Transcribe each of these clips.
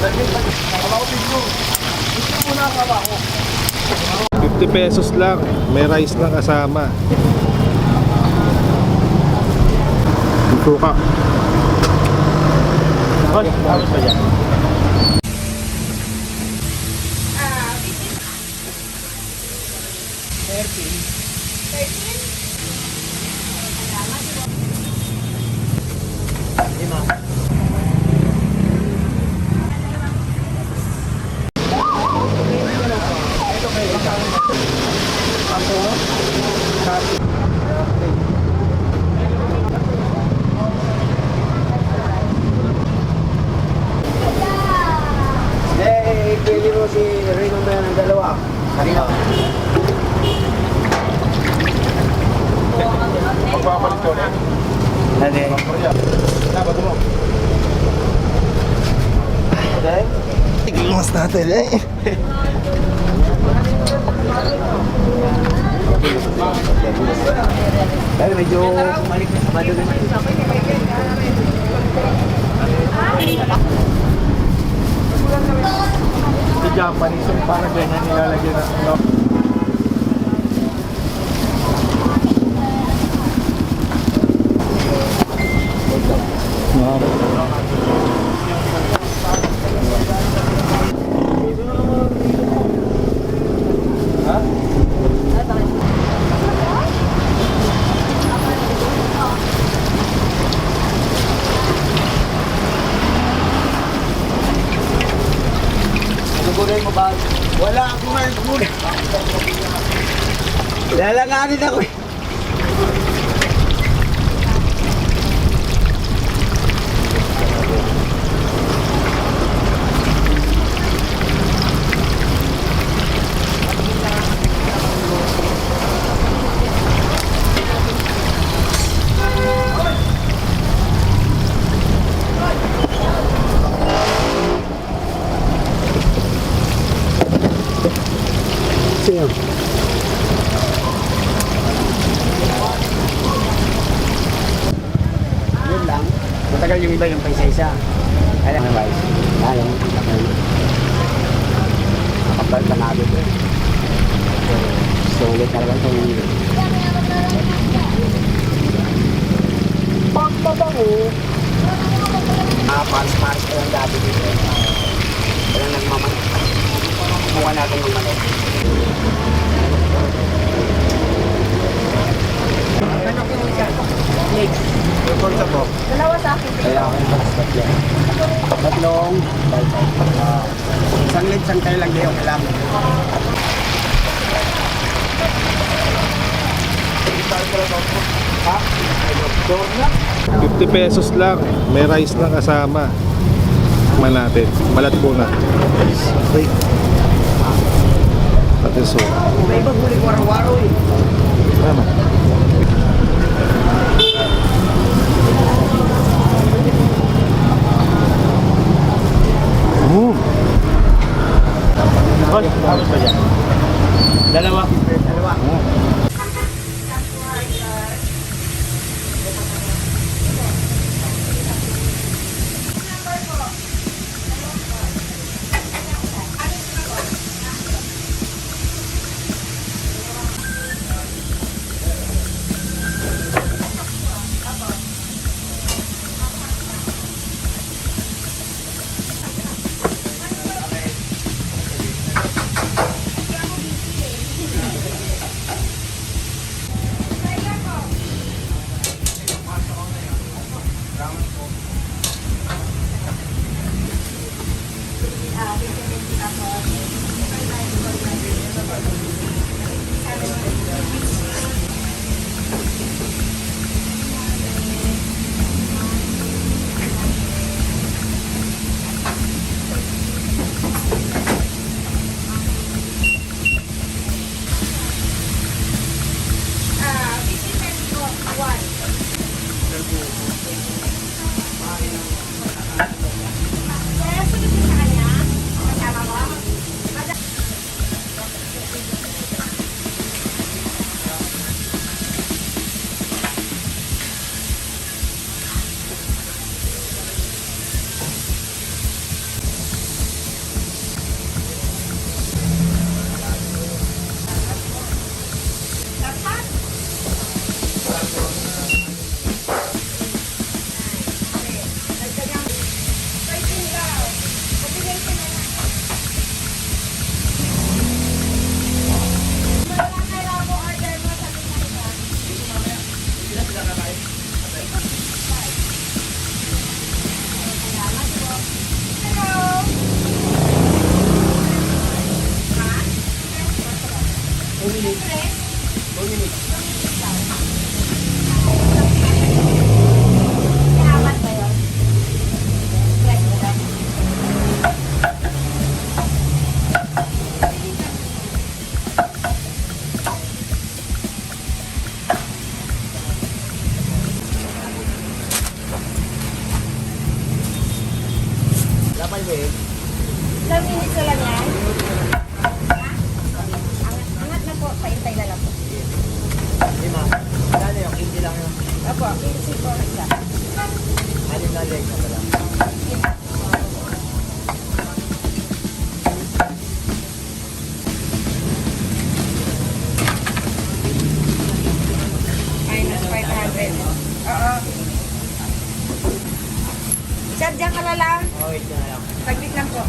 ₱50 lang, may rice na kasama. Suka. Tapos pa dyan. Pwede mo si Rino ba ng dalawa? Kanina. Magpapalit ko na. Nade. Dapat mo. Tigilmas natin eh. Pero medyo malik na sa madugan. Ito Japanese yung parang ganyan nilalagyan na ano. Gulay mo ba? Wala akong gulay. Lalanganin ako eh. Sino? Yun lang. Matagal yung iba yung paisa-isa. Kaya nga guys. Ayaw. Nakapal panalo ko eh. Sulit talaga itong pagbabango. Paris-paris ko lang dati dito. Walang nagmamanok. Mukha natin yung manok. Next. Dalawa sa akin. Kaya ako yung basket yan. Tatlong. Isang litsang tayo lang yung alam. ₱50 lang, may rice na kasama. Tikman natin. Balat po na. Wait. Pati so. May iba huli ko araw-araw eh. Tama. Tapos pa dyan. Dalawa. Ilang minutes na lang yan? Angat na po, paintay na lang po. Lima. Ano yung hindi lang yung Opo, 15 po isa. anim na leg na pala. Minus 500. Oo. Sir, dyan ka na lang. Oh, wait na lang. Saglit lang po.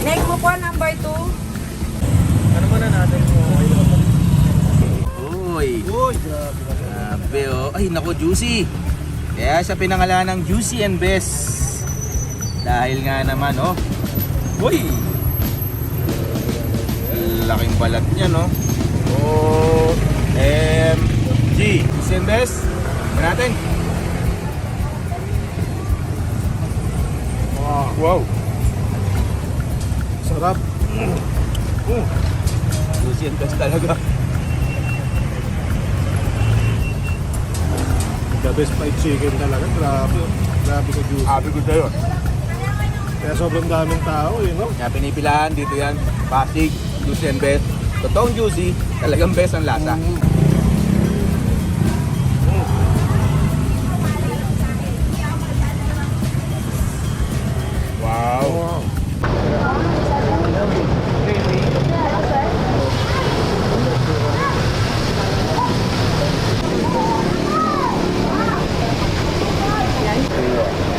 Next mo po, number 2. Ano muna natin mo? Uy. Uy, grabe. Grabe oh. Ay nako, Juicy. Kaya siya pinangalan ng Juicy and Best. Dahil nga naman oh. Uy. Laking balat niya no. OMG. Juicy and Best. Tignan natin. Wow. Sarap. Juicy and Best talaga. The best fried chicken talaga. Grabe. Grabe ka juice. Sabi ko sa'yo. Kaya sobrang daming tao, yun, no? Kaya pinipilahan dito yan. Pasig, Juicy and Best. Totoong juicy, talagang best ang lasa. Wow.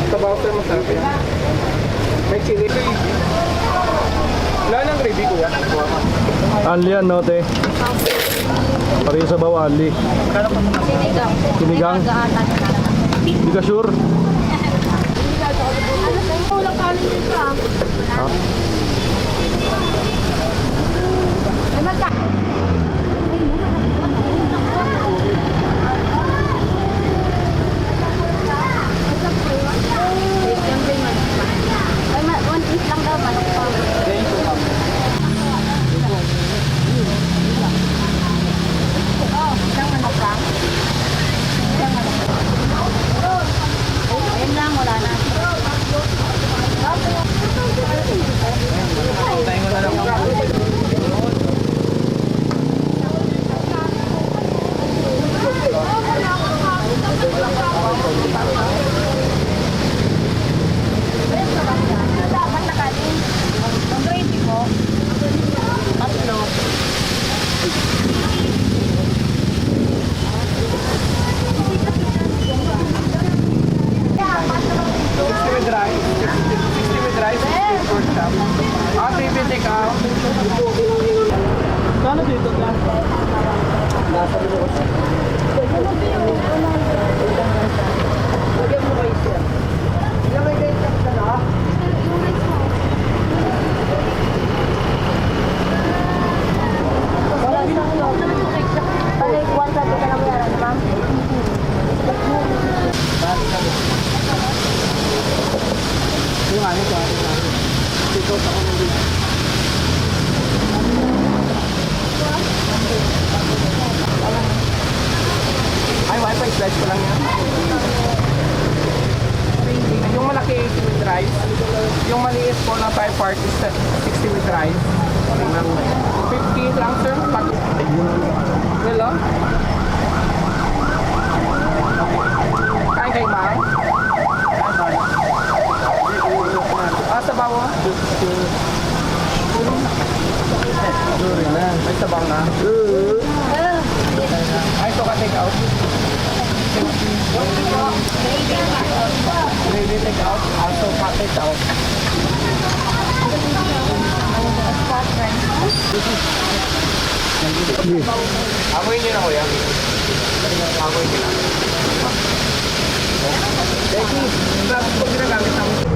Sabaw sir, masarap yan. May chili. Wala nang gravy kuya. Anli yan, no, te? Pareho sa bawa, anli. Sinigang. Sinigang? Hindi ka sure? Ulang kanin dito ah. Ay, magka. Ay, 1 piece lang daw, manok pa. Oh, isang manok lang. Isang manok lang. Ayun lang, wala na. Tayo mo na lang ang Dapat nakain. Ang gravy ko, tatlo. with rice. 60 with rice. 60 pork chop. Ah, baby, take out. Kano dito ka? Nasa dito ko. Lagyan mo rice yan. Ilang may rice ka na? Wala isang ano. Balik, 130 ka na bayaran, ma'am. Yung ano ko, dito sa ako nandito. Ay, wifi slice ko lang yan. Yung malaki 80 with rice. Yung maliit po na 5 parties 60 with rice. 50 lang sir. Hello? Kain kayo ba? Ah, sabaw mo? May sabaw na? Ay, ito ka take out. Gravy take out. Also ka take out. Amoy niyo na kuya. Amoy niyo na. Thank you. Pag ginagamit namin.